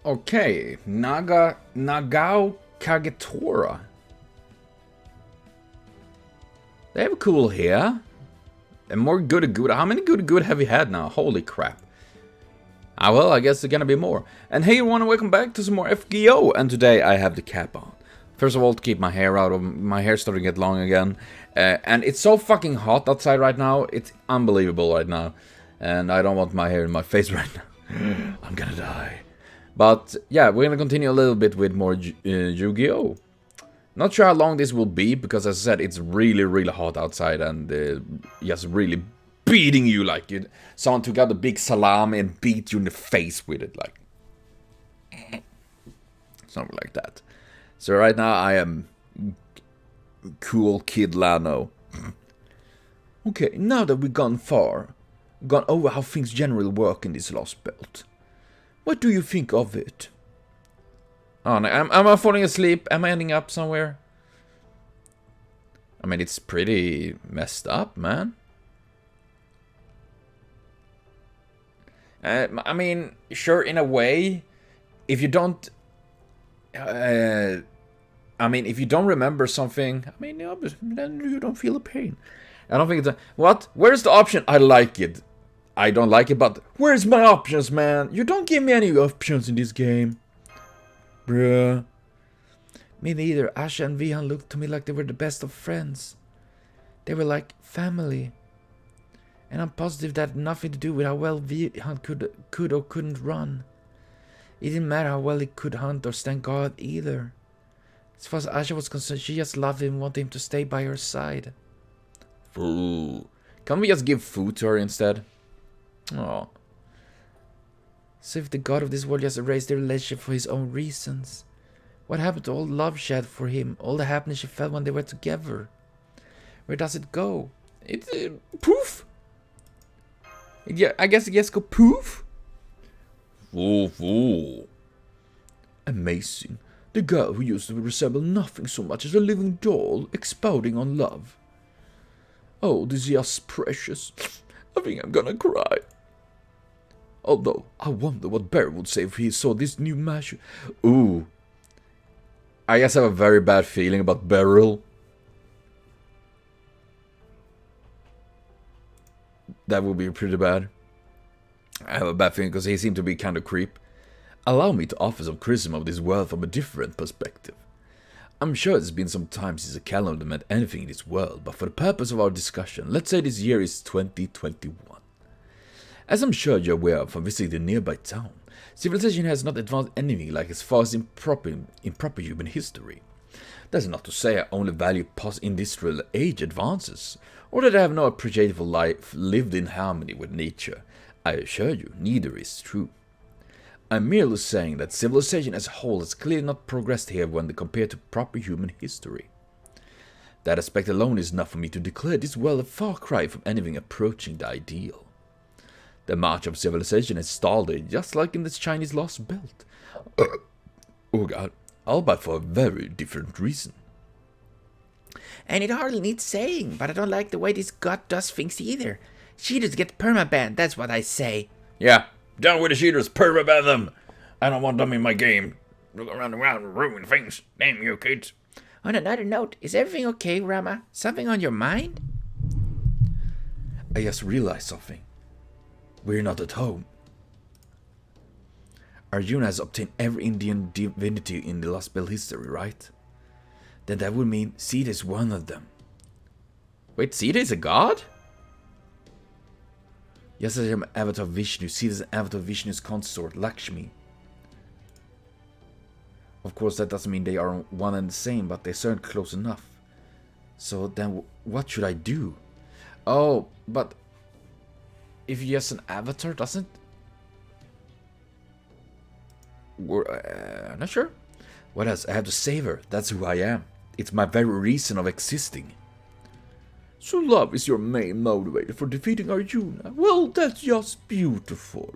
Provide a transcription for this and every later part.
Okay, Nagao Kagetora. They have a cool hair. And more good. How many good have we had now? Holy crap. Ah well, I guess there's gonna be more. And hey everyone, and welcome back to some more FGO. And today I have the cap on. First of all, to keep my hair out of... My hair's starting to get long again. And it's so fucking hot outside right now. It's unbelievable right now. And I don't want my hair in my face right now. I'm gonna die. But yeah, we're gonna continue a little bit with more Yu-Gi-Oh! Not sure how long this will be, because as I said, it's really hot outside and just really beating you like it. Someone took out a big salami and beat you in the face with it, like something like that. So right now I am cool kid Lano. Okay, now that we've gone over how things generally work in this Lostbelt, what do you think of it? Oh, no, am I falling asleep? Am I ending up somewhere? I mean, it's pretty messed up, man. I mean, sure, in a way, if you don't... I mean, if you don't remember something, I mean, then you don't feel the pain. I don't think it's a... What? Where's the option? I like it. I don't like it, but... Where's my options, man? You don't give me any options in this game. Bruh. Me neither. Asha and Vihan looked to me like they were the best of friends. They were like family. And I'm positive that had nothing to do with how well Vihan could or couldn't run. It didn't matter how well he could hunt or stand guard either. As far as Asha was concerned, she just loved him and wanted him to stay by her side. Fool. Can't we just give food to her instead? Oh. So if the god of this world just erased their relationship for his own reasons, what happened to all the love she had for him, all the happiness she felt when they were together? Where does it go? It's poof. Yeah, I guess it just go poof. Fool. Amazing. The girl who used to resemble nothing so much as a living doll, expounding on love. Oh, this is just precious. I think I'm gonna cry. Although, I wonder what Barry would say if he saw this new mashup. Ooh. I guess I have a very bad feeling about Beryl. That would be pretty bad. I have a bad feeling because he seemed to be kind of creep. Allow me to offer some criticism of this world from a different perspective. I'm sure it's been some time since a calendar meant anything in this world, but for the purpose of our discussion, let's say this year is 2021. As I'm sure you're aware of from visiting the nearby town, civilization has not advanced anything like as far as improper human history. That's not to say I only value post-industrial age advances, or that I have no appreciation for life lived in harmony with nature. I assure you, neither is true. I'm merely saying that civilization as a whole has clearly not progressed here when compared to proper human history. That aspect alone is enough for me to declare this world a far cry from anything approaching the ideal. The march of civilization has stalled it, just like in this Chinese Lostbelt. Oh god, albeit for a very different reason. And it hardly needs saying, but I don't like the way this god does things either. Cheaters get permabanned, that's what I say. Yeah, down with the cheaters, permaban them! I don't want them in my game. Look around and ruin things. Damn you kids. On another note, is everything okay, Rama? Something on your mind? I just realized something. We're not at home. Arjuna has obtained every Indian divinity in the Lostbelt history, right? Then that would mean Sita is one of them. Wait, Sita is a god? Yes, I am avatar of Vishnu. Sita is an avatar of Vishnu's consort, Lakshmi. Of course, that doesn't mean they are one and the same, but they're certainly close enough. So then, what should I do? Oh, but... if you're just an avatar, doesn't... I'm not sure. What else? I have to save her. That's who I am. It's my very reason of existing. So love is your main motivator for defeating Arjuna. Well, that's just beautiful.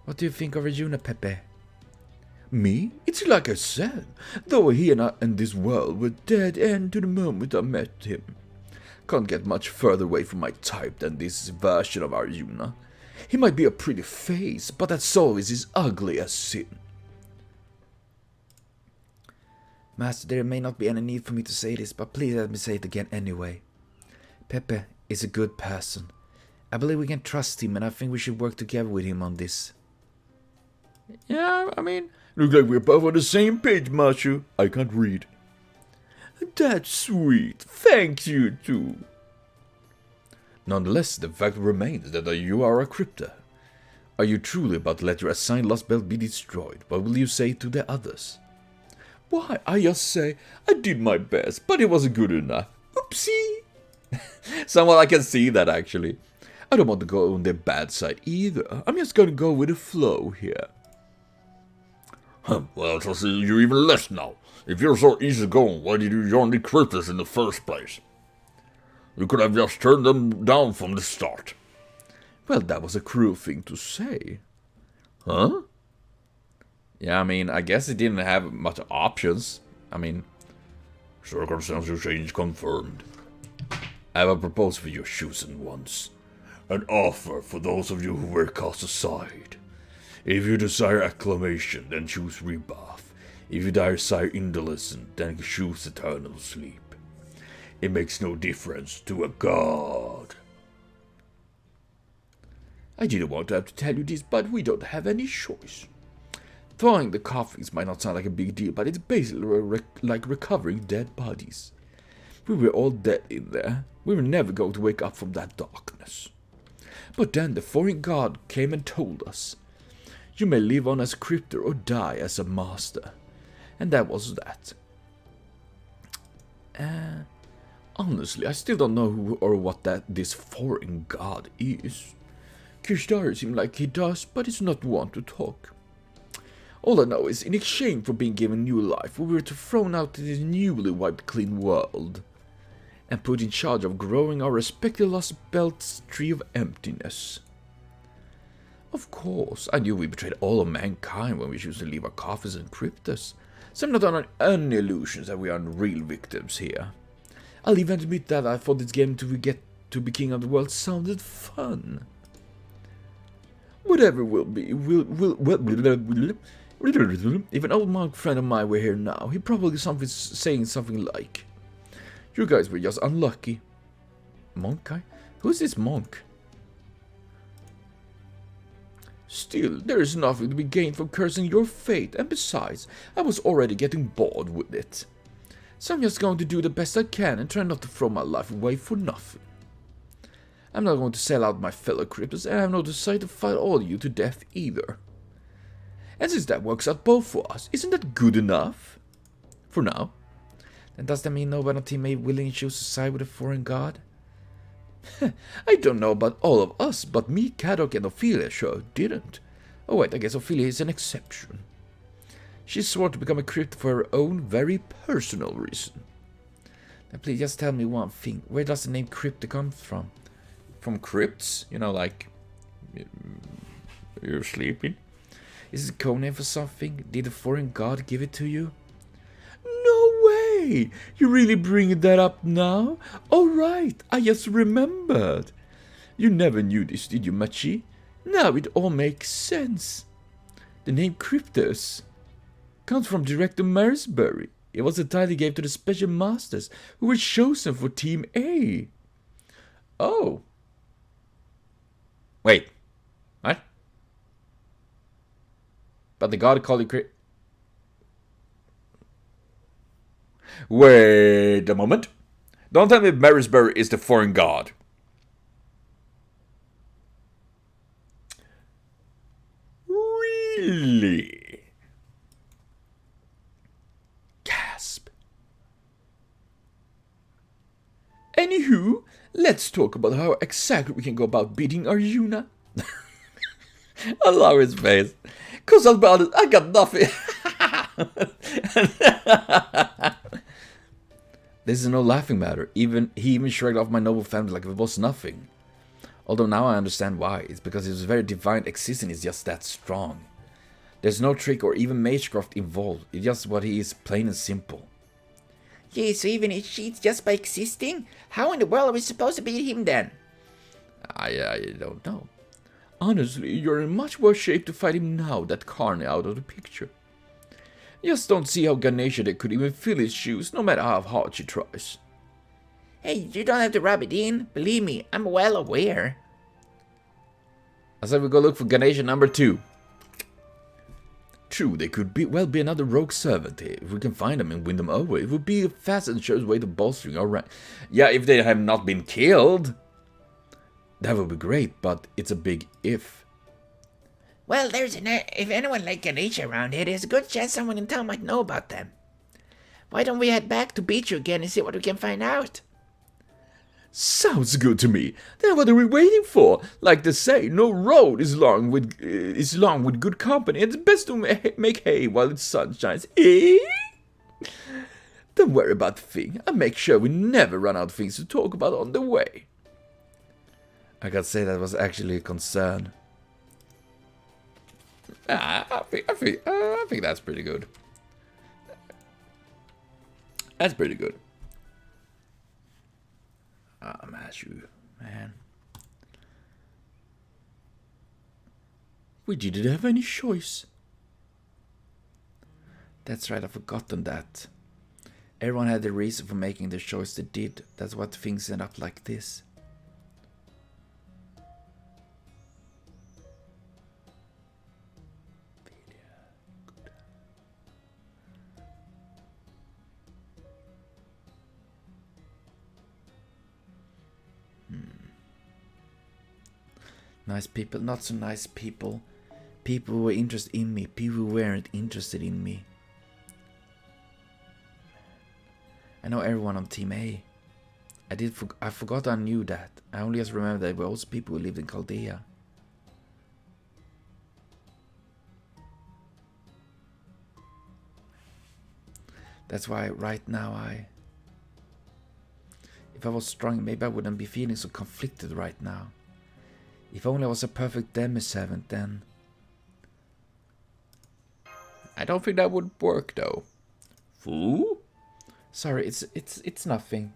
What do you think of Arjuna, Pepe? Me? It's like I said. Though he and I and this world were dead end to the moment I met him. Can't get much further away from my type than this version of Arjuna. He might be a pretty face, but that soul is as ugly as sin. Master, there may not be any need for me to say this, but please let me say it again anyway. Pepe is a good person. I believe we can trust him, and I think we should work together with him on this. Yeah, I mean, looks like we're both on the same page, Machu. I can't read. That's sweet. Thank you, too. Nonetheless, the fact remains that you are a crypto. Are you truly about to let your assigned Lostbelt be destroyed? What will you say to the others? Why, I just say, I did my best, but it wasn't good enough. Oopsie! Somewhat I can see that, actually. I don't want to go on the bad side either. I'm just gonna go with the flow here. Well, I see you even less now. If you're so easygoing, why did you join the cryptos in the first place? You could have just turned them down from the start. Well, that was a cruel thing to say. Huh? Yeah, I mean, I guess it didn't have much options. I mean, circumstances change confirmed. I have a proposal for your chosen ones. An offer for those of you who were cast aside. If you desire acclamation, then choose rebirth. If you desire indolence, then choose eternal sleep. It makes no difference to a god. I didn't want to have to tell you this, but we don't have any choice. Throwing the coffins might not sound like a big deal, but it's basically like recovering dead bodies. We were all dead in there. We were never going to wake up from that darkness. But then the foreign god came and told us, you may live on as a crypto or die as a master. And that was that. Honestly, I still don't know who or what this foreign god is. Kshetra seems like he does, but he's not one to talk. All I know is, in exchange for being given new life, we were thrown out to this newly wiped clean world, and put in charge of growing our respective Lostbelt's tree of emptiness. Of course, I knew we betrayed all of mankind when we chose to leave our coffins and cryptos, so I'm not under any illusions that we are real victims here. I'll even admit that I thought this game to get to be king of the world sounded fun. Whatever will be, if an old monk friend of mine were here now, he'd probably saying something like, you guys were just unlucky. Monk guy? Who's this monk? Still, there is nothing to be gained from cursing your fate, and besides, I was already getting bored with it. So I'm just going to do the best I can and try not to throw my life away for nothing. I'm not going to sell out my fellow cryptos, and I have no desire to fight all of you to death either. And since that works out both for us, isn't that good enough? For now. Then does that mean nobody on team may willingly choose to side with a foreign god? I don't know about all of us, but me, Kadok, and Ophelia sure didn't. Oh wait, I guess Ophelia is an exception. She swore to become a crypto for her own very personal reason. Now please just tell me one thing. Where does the name crypto come from? From crypts? You know, like... You're sleeping? Is it a code name for something? Did the foreign god give it to you? No way! You really bring that up now? Oh right, I just remembered. You never knew this, did you, Machi? Now it all makes sense. The name Cryptos comes from Director Marisbury. It was the title he gave to the special masters who were chosen for Team A. Oh. Wait. What? But the god called it Wait a moment. Don't tell me Marisbury is the foreign god. Really? Gasp. Anywho, let's talk about how exactly we can go about beating Arjuna. I love his face. Cause about it, I got nothing. This is no laughing matter. He even shrugged off my noble family like it was nothing. Although now I understand why. It's because his very divine existence is just that strong. There's no trick or even magecraft involved. It's just what he is, plain and simple. Yeah, so even if cheats just by existing? How in the world are we supposed to beat him then? I don't know. Honestly, you're in much worse shape to fight him now that Karn out of the picture. Just don't see how Ganesha could even fill his shoes, no matter how hard she tries. Hey, you don't have to rub it in. Believe me, I'm well aware. I said we go look for Ganesha number 2. True, they could well be another rogue servant here. If we can find them and win them over, it would be a fast and sure way to bolstering our rank. Yeah, if they have not been killed, that would be great, but it's a big if. Well, if anyone like Ganesha around here, there's a good chance someone in town might know about them. Why don't we head back to Beach again and see what we can find out? Sounds good to me. Then what are we waiting for? Like they say, no road is long with good company. It's best to make hay while the sun shines. Eh? Don't worry about the thing. I'll make sure we never run out of things to talk about on the way. I gotta say that was actually a concern. I think that's pretty good. That's pretty good. Matthew, man. We didn't have any choice. That's right, I've forgotten that. Everyone had a reason for making the choice they did. That's what things end up like this. Nice people, not so nice people. People who were interested in me, people who weren't interested in me. I know everyone on Team A. I forgot I knew that. I only just remember there were also people who lived in Chaldea. That's why right now if I was strong, maybe I wouldn't be feeling so conflicted right now. If only I was a perfect demi-servant then. I don't think that would work though. Fool? Sorry, it's nothing.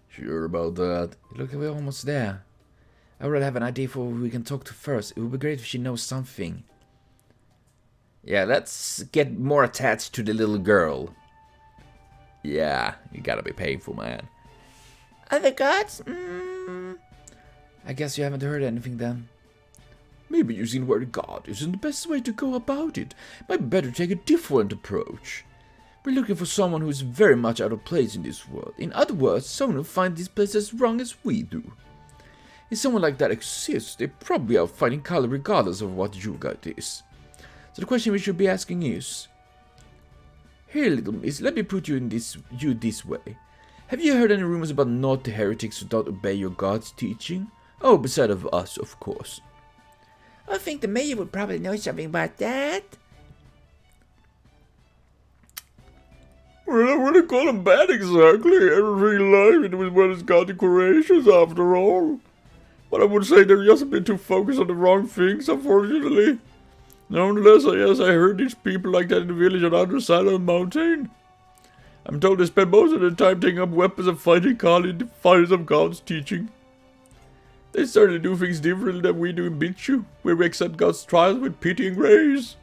Sure about that. Look, we're almost there. I already have an idea for who we can talk to first. It would be great if she knows something. Yeah, let's get more attached to the little girl. Yeah, you gotta be painful, man. Other gods? I guess you haven't heard anything then. Maybe using the word God isn't the best way to go about it. Might be better take a different approach. We're looking for someone who is very much out of place in this world. In other words, someone who finds this place as wrong as we do. If someone like that exists, they're probably out fighting color regardless of what Yuga it is. So the question we should be asking is... Here, little miss, let me put you this way. Have you heard any rumors about naughty heretics who don't obey your God's teaching? Oh, beside of us, of course. I think the mayor would probably know something about that. Well, I wouldn't call him bad exactly. Everything alive with what has got decorations after all. But I would say they're just a bit too focused on the wrong things, unfortunately. Nonetheless, I heard these people like that in the village on the other side of the mountain. I'm told they spend most of their time taking up weapons and fighting Kali in defiance of God's teaching. They certainly do things differently than we do in Bichu, where we accept God's trials with pity and grace.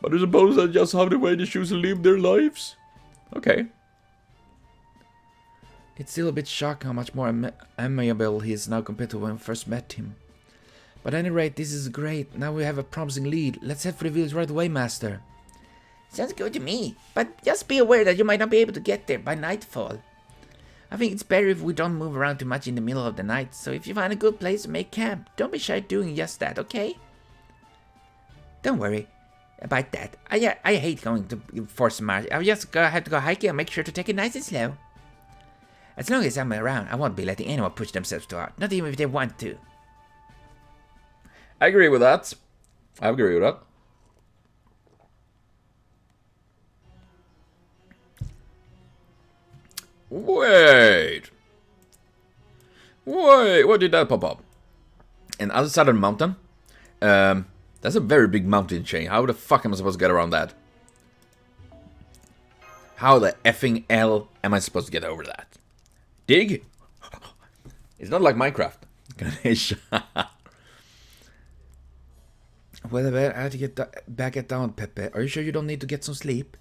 But I suppose that's just how the way they choose to live their lives. Okay. It's still a bit shocking how much more amiable he is now compared to when we first met him. But at any rate, this is great. Now we have a promising lead. Let's head for the village right away, Master. Sounds good to me. But just be aware that you might not be able to get there by nightfall. I think it's better if we don't move around too much in the middle of the night. So if you find a good place to make camp, don't be shy doing just that, okay? Don't worry about that. I hate going to force march. I just have to go hiking and make sure to take it nice and slow. As long as I'm around, I won't be letting anyone push themselves too hard. Not even if they want to. I agree with that. I agree with that. Wait, what did that pop up? And other side of the mountain? That's a very big mountain chain. How the fuck am I supposed to get around that? How the effing L am I supposed to get over that? Dig? It's not like Minecraft. Ganesha. Well, I have to get back at down, Pepe. Are you sure you don't need to get some sleep?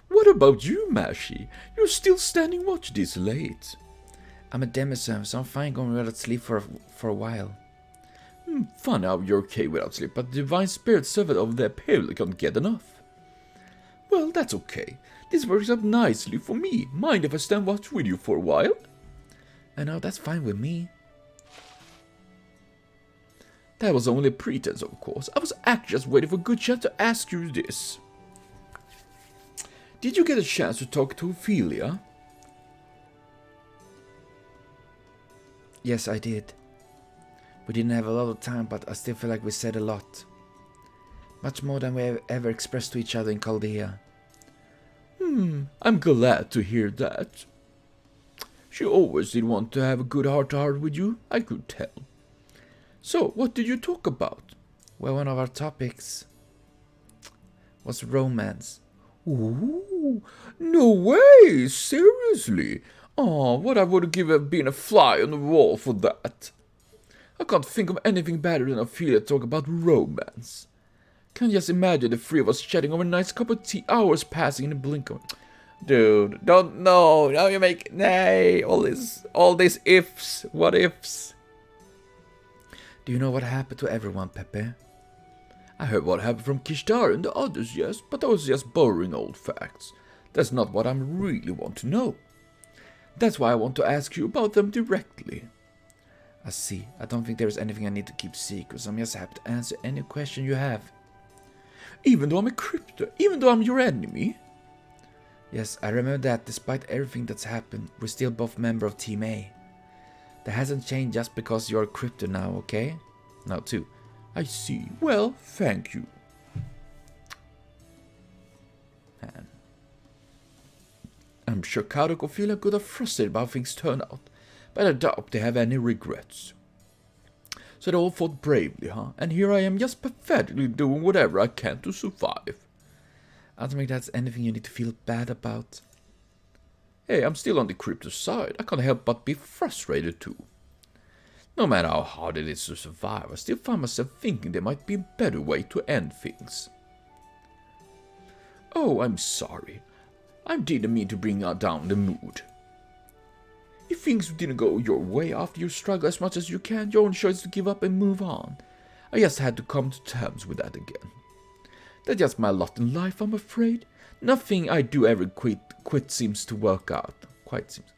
What about you, Mashi? You're still standing watch this late. I'm a demi-serv, so I'm fine going without sleep for a while. Fun how you're okay without sleep, but the divine spirit servant of the apparently can't get enough. Well, that's okay. This works out nicely for me. Mind if I stand watch with you for a while? I know, that's fine with me. That was only a pretense, of course. I was actually just waiting for a good chance to ask you this. Did you get a chance to talk to Ophelia? Yes, I did. We didn't have a lot of time, but I still feel like we said a lot. Much more than we have ever expressed to each other in Chaldea. I'm glad to hear that. She always did want to have a good heart-to-heart with you, I could tell. So, what did you talk about? Well, one of our topics was romance. Ooh, no way, seriously? Oh, what I would have been a fly on the wall for that. I can't think of anything better than Ophelia talk about romance. Can't just imagine the three of us chatting over a nice cup of tea, hours passing in a blink of... Dude, don't know. Now you make... Nay, all these ifs, what ifs. Do you know what happened to everyone, Pepe? I heard what happened from Kshetra and the others, yes, but that was just boring old facts. That's not what I really want to know. That's why I want to ask you about them directly. I see. I don't think there's anything I need to keep secret, so I'm just happy to answer any question you have. Even though I'm a crypto, even though I'm your enemy? Yes, I remember that despite everything that's happened, we're still both members of Team A. That hasn't changed just because you're a crypto now, okay? Now too. I see. Well, thank you. Man. I'm sure Kadok and Ophelia could have frustrated about how things turned out, but I doubt they have any regrets. So they all fought bravely, huh? And here I am just pathetically doing whatever I can to survive. I don't think that's anything you need to feel bad about. Hey, I'm still on the crypto side. I can't help but be frustrated too. No matter how hard it is to survive, I still find myself thinking there might be a better way to end things. Oh, I'm sorry. I didn't mean to bring down the mood. If things didn't go your way after you struggle as much as you can, your only choice is to give up and move on. I just had to come to terms with that again. That's just my lot in life, I'm afraid. Nothing I do ever quit seems to work out. Quite seems.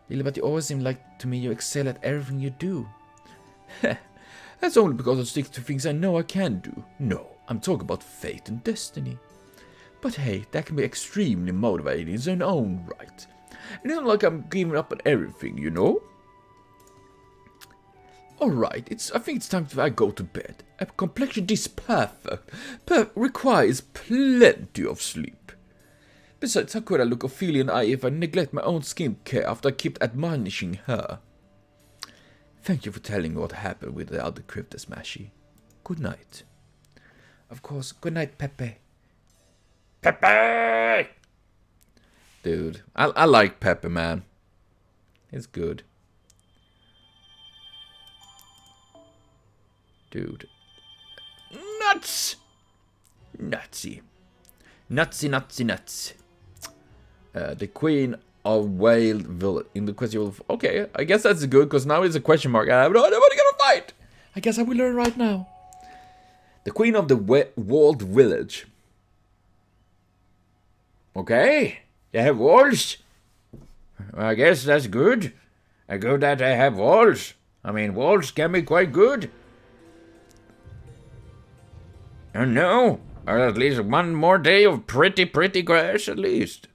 Really, but you always seem like to me you excel at everything you do. That's only because I stick to things I know I can do. No, I'm talking about fate and destiny. But hey, that can be extremely motivating in its own right. And it's not like I'm giving up on everything, you know? Alright, I think it's time I go to bed. A complexion this perfect requires plenty of sleep. Besides, how could I look Ophelia in the eye if I neglect my own skincare after I kept admonishing her? Thank you for telling me what happened with the other cryptos, Mashi. Good night. Of course, good night, Pepe. Pepe! Dude, I like Pepe, man. It's good. Dude. Nuts! Nutsy. Nutsy. The Queen of Whale Village. In the question of... Okay, I guess that's good, because now it's a question mark. I have no idea what I'm gonna fight! I guess I will learn right now. The Queen of the Walled Village. Okay, they have walls. I guess that's good. I go that they have walls. I mean, walls can be quite good. And no, or at least one more day of pretty grass at least.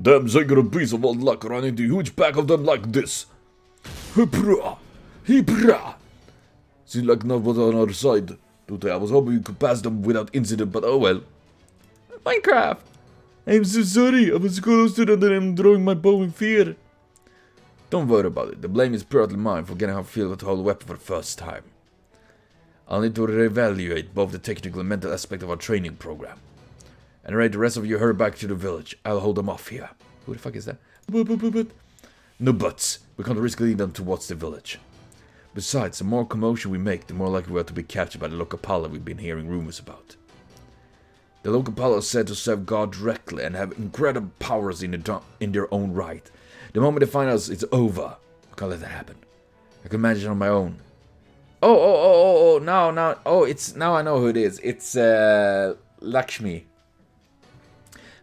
Damn singular piece of old luck running the huge pack of them like this. Hibra! Seems like not was on our side today. I was hoping you could pass them without incident, but oh well. Minecraft! I'm so sorry, I was close to that and I'm drawing my bow in fear. Don't worry about it, the blame is purely mine for getting how I feel with the whole weapon for the first time. I'll need to reevaluate both the technical and mental aspect of our training program. And alright, the rest of you hurry back to the village. I'll hold them off here. Who the fuck is that? No buts. We can't risk leading them towards the village. Besides, the more commotion we make, the more likely we are to be captured by the Lokapala we've been hearing rumors about. The Lokapala are said to serve God directly and have incredible powers in their own right. The moment they find us, it's over. I can't let that happen. I can manage it on my own. Now I know who it is. It's, Lakshmi.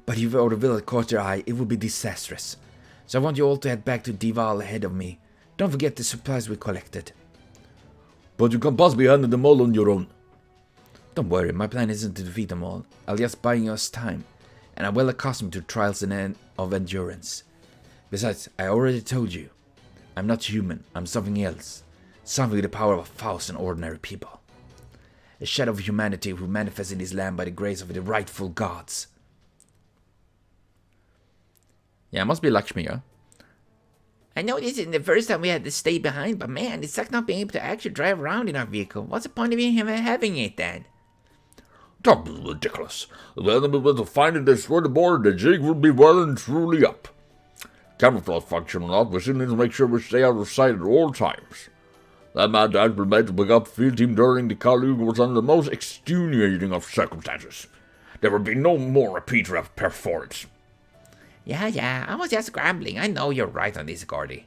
But if our village caught your eye, it would be disastrous. So I want you all to head back to Dival ahead of me. Don't forget the supplies we collected. But you can't possibly handle them all on your own. Don't worry, my plan isn't to defeat them all. I'll just buy us time. And I'm well accustomed to trials of endurance. Besides, I already told you. I'm not human, I'm something else. Something with the power of 1,000 ordinary people. A shadow of humanity who manifests in this land by the grace of the rightful gods. Yeah, it must be Lakshmi, yeah? I know this isn't the first time we had to stay behind, but man, it sucks not being able to actually drive around in our vehicle. What's the point of even having it then? That is ridiculous. If the enemy were to find and destroy the border, the jig would be well and truly up. Camouflage function or not, we still need to make sure we stay out of sight at all times. That mad dad we made to pick up the field team during the Yuga was under the most extenuating of circumstances. There would be no more repeat of performance. Yeah, I was just scrambling. I know you're right on this, Gordy.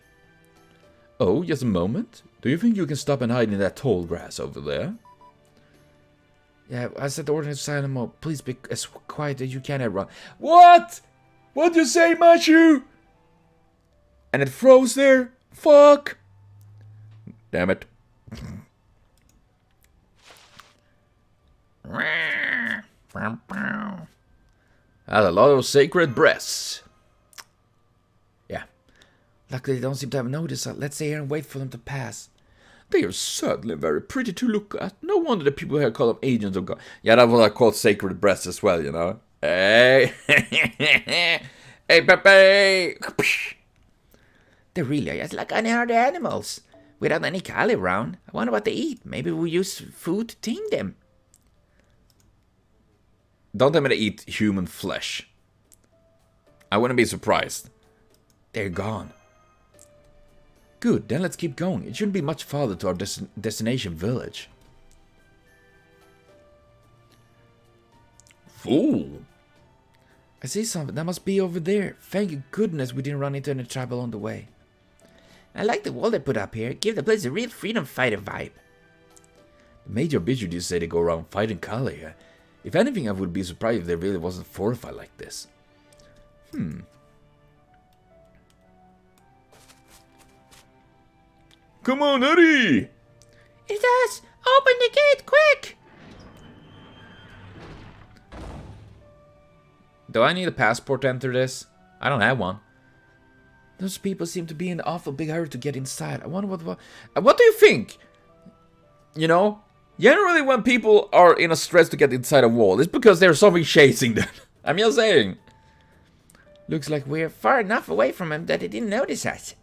Oh, just a moment. Do you think you can stop and hide in that tall grass over there? Yeah, I said the ordinance animal. Please be as quiet as you can, everyone. What? What'd you say, Machu? And it froze there? Fuck! Damn it. That's a lot of sacred breasts. Yeah. Luckily, they don't seem to have noticed. Let's stay here and wait for them to pass. They are certainly very pretty to look at. No wonder the people here call them agents of God. Yeah, that's what I call sacred breasts as well, you know. Hey! Hey, Pepe! They really are just like any other animals. Without any Kali around. I wonder what they eat. Maybe we'll use food to tame them. Don't tell me they eat human flesh. I wouldn't be surprised. They're gone. Good, then let's keep going. It shouldn't be much farther to our destination village. Fool! I see something. That must be over there. Thank goodness we didn't run into any trouble on the way. I like the wall they put up here. Give the place a real freedom fighter vibe. The major bitch did say they go around fighting Kali here. If anything, I would be surprised if they really wasn't fortified like this. Come on, Eddie! It's us! Open the gate, quick! Do I need a passport to enter this? I don't have one. Those people seem to be in an awful big hurry to get inside. I wonder What do you think? You know, generally when people are in a stress to get inside a wall, it's because there's something chasing them. I'm just saying. Looks like we're far enough away from them that they didn't notice us.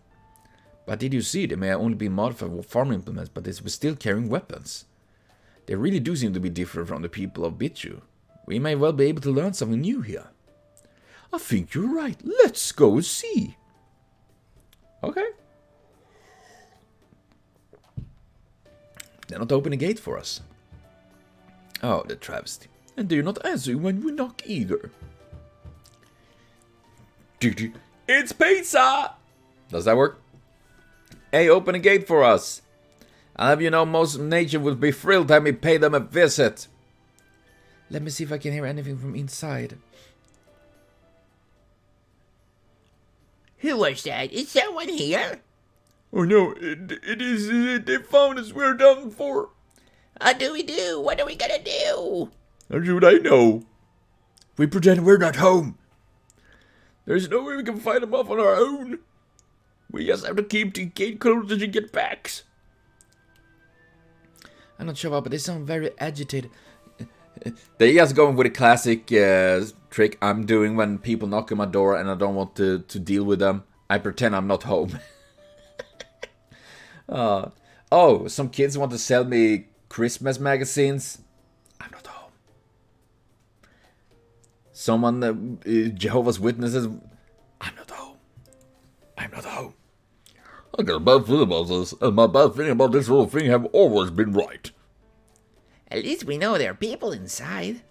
But did you see? They may have only been modified farm implements, but they were still carrying weapons. They really do seem to be different from the people of Bichu. We may well be able to learn something new here. I think you're right. Let's go and see. Okay. They're not opening a gate for us. Oh, the travesty. And they're not answering when we knock either. It's pizza! Does that work? Hey, open a gate for us. I'll have you know most of nature would be thrilled to have me pay them a visit. Let me see if I can hear anything from inside. Who was that? Is someone here? Oh no, it is. They found us. We're done for. What do we do? What are we gonna do? How should I know? We pretend we're not home. There's no way we can fight them off on our own. We just have to keep the gate closed until you get back. I'm not sure, but they sound very agitated. They're just going with a classic trick I'm doing when people knock on my door and I don't want to deal with them. I pretend I'm not home. Oh, some kids want to sell me Christmas magazines. I'm not home. someone, Jehovah's Witnesses. I'm not home. I'm not home. I got a bad feeling about this, and my bad feeling about this whole thing have always been right. At least we know there are people inside.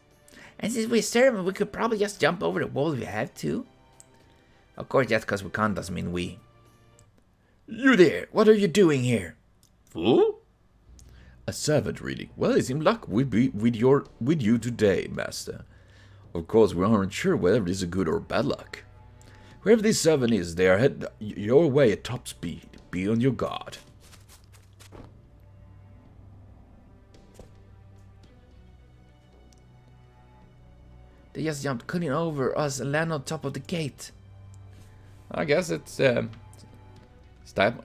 And since we're certain, we could probably just jump over the wall if we have to. Of course, just because we can't doesn't mean we. You there, what are you doing here? Fool? A servant reading. Well, it seems luck will be with you today, master. Of course, we aren't sure whether this is good or bad luck. Wherever this servant is, they are headed your way at top speed. Be on your guard. They just jumped clean over us and landed on top of the gate. I guess it's that.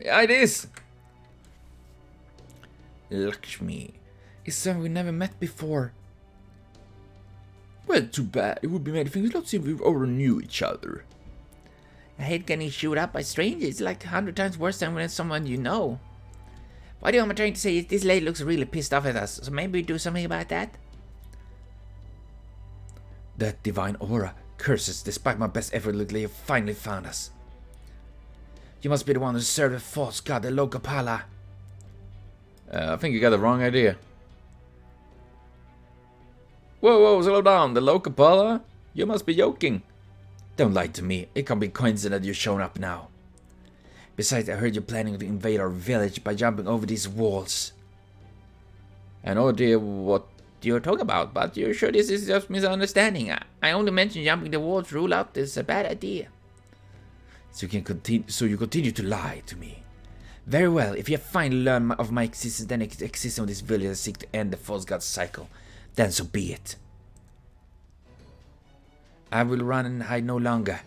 Yeah, it is. Lakshmi is someone we never met before. Well, too bad. It would be made things not seem we already knew each other. I hate getting shoot up by strangers. It's like 100 times worse than when it's someone you know. What I'm trying to say is this lady looks really pissed off at us, so maybe we do something about that? That divine aura curses. Despite my best effort, look like you finally found us. You must be the one who served the false god, the Lokapala. I think you got the wrong idea. Whoa, slow down. The Lokapala? You must be joking. Don't lie to me. It can't be coincidence you've shown up now. Besides, I heard you're planning to invade our village by jumping over these walls. I have no idea what you're talking about, but you're sure this is just misunderstanding. I only mentioned jumping the walls rule out this is a bad idea. So you continue to lie to me. Very well, if you finally learn of my existence, then existence of this village and seek to end the false god cycle, then so be it. I will run and hide no longer.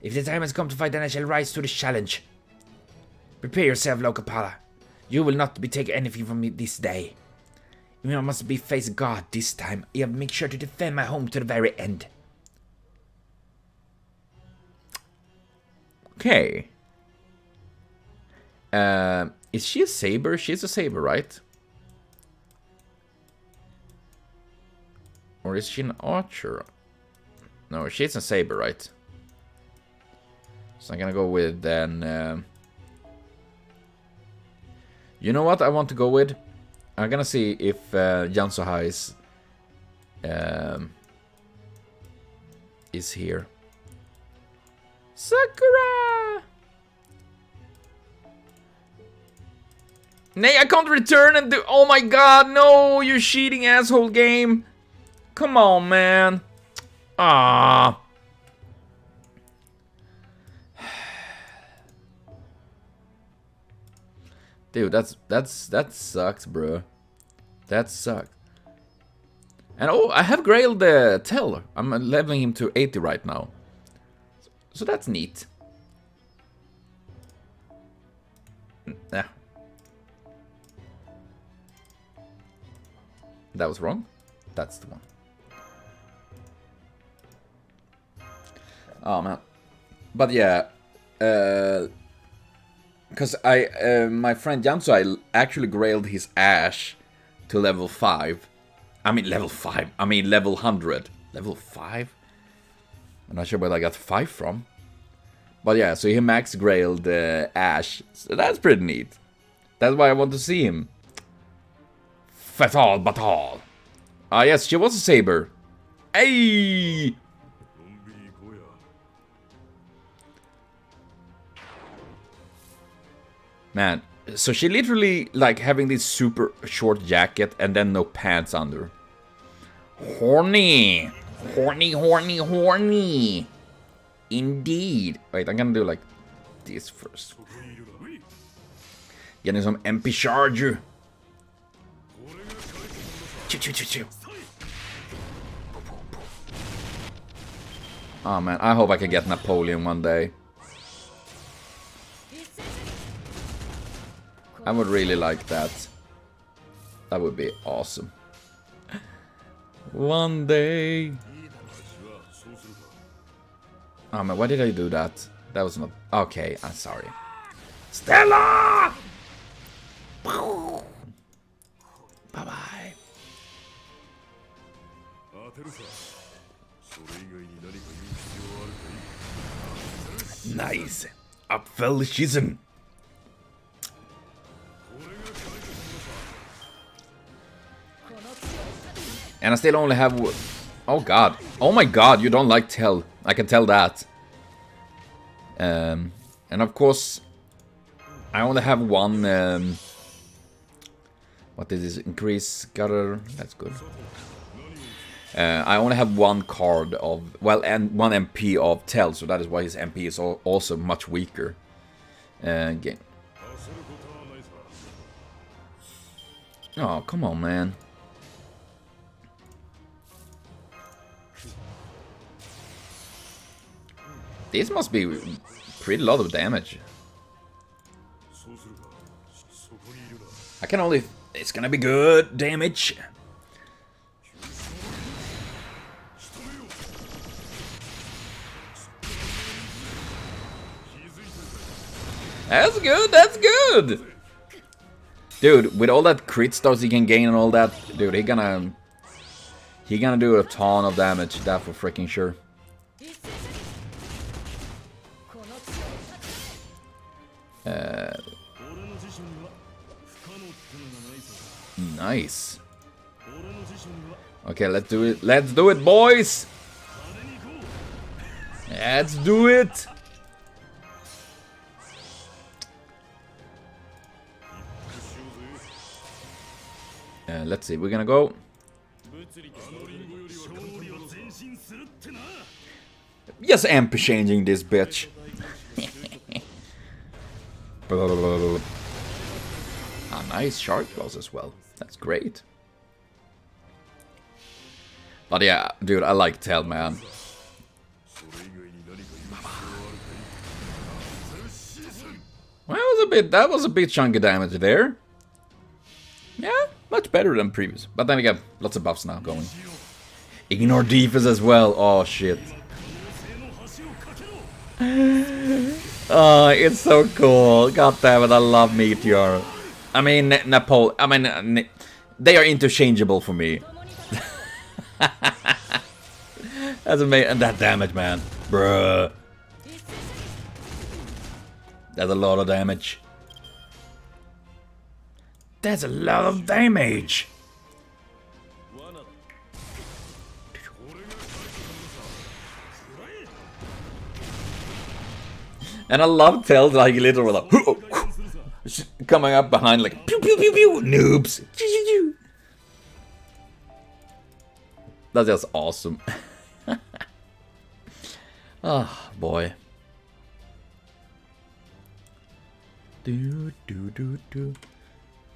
If the time has come to fight, then I shall rise to the challenge. Prepare yourself, Lokapala. You will not be taking anything from me this day. Even I must be face God this time, I have make sure to defend my home to the very end. Okay. Is she a saber? She's a saber, right? Or is she an archer? No, she's a saber, right? So I'm gonna go with then... you know what I want to go with? I'm gonna see if Jansuha is here. Sakura! Nay, I can't return and do... Oh my god, no! You cheating asshole game! Come on, man! Ah. Dude, that sucks, bro. That sucks. And oh, I have grailed the Tell. I'm leveling him to 80 right now. So that's neat. Yeah. That was wrong. That's the one. Oh man. But yeah, because my friend Jansu, I actually grailed his Ash to level 5. I mean level 5. I mean level 100. Level 5? I'm not sure where I got 5 from. But yeah, so he max grailed Ash. So that's pretty neat. That's why I want to see him. Fatal Batal. Ah yes, she was a saber. Hey! Man, so she literally like having this super short jacket and then no pants under. Horny! Horny, horny, horny! Indeed. Wait, I'm gonna do like this first. Getting some MP charger. Choo, choo, choo, choo. Oh man, I hope I can get Napoleon one day. I would really like that. That would be awesome. One day. Oh man, why did I do that? That was not... Okay, I'm sorry. Stella! Bye-bye. Nice. Up fell the schism. And I still only have... Oh god. Oh my god, you don't like Tell. I can tell that. And of course, I only have one... what is this? Increase gutter. That's good. I only have one card of... Well, and one MP of Tell, so that is why his MP is also much weaker. Again. Oh, come on, man. This must be pretty lot of damage. I can only... It's gonna be good damage. That's good, that's good! Dude, with all that crit stars he can gain and all that, dude, he gonna do a ton of damage, that for freaking sure. Nice. Okay, let's do it. Let's do it, boys! Let's do it! Let's see, we're gonna go. Yes, MP changing this bitch. Ah, nice shark claws as well. That's great. But yeah, dude, I like Tell, man. Well, that was a bit chunky damage there. Yeah, much better than previous. But then we got lots of buffs now going. Ignore defense as well. Oh shit. Oh, it's so cool. God damn it, I love Meteor. I mean, they are interchangeable for me. That's amazing. And that damage, man. Bruh. That's a lot of damage. That's a lot of damage. And I love Tell, like literally like coming up behind like pew pew pew pew noobs. That's just awesome. Oh boy.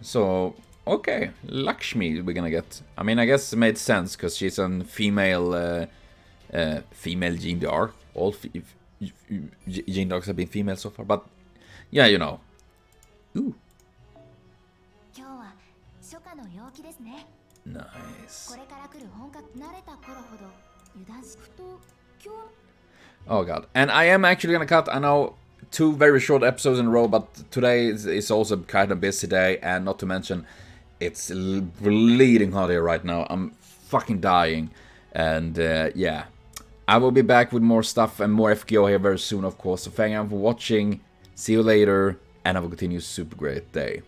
So okay, Lakshmi we're gonna get. I mean, I guess it made sense because she's a female, female Gene Dog. All Gene Dogs have been female so far, but yeah, you know. Ooh. Nice. Oh god. And I am actually gonna cut, I know, 2 very short episodes in a row, but today is also kind of busy day, and not to mention, it's bleeding hot here right now. I'm fucking dying. And yeah. I will be back with more stuff and more FGO here very soon, of course. So thank you for watching. See you later, and have a continued super great day.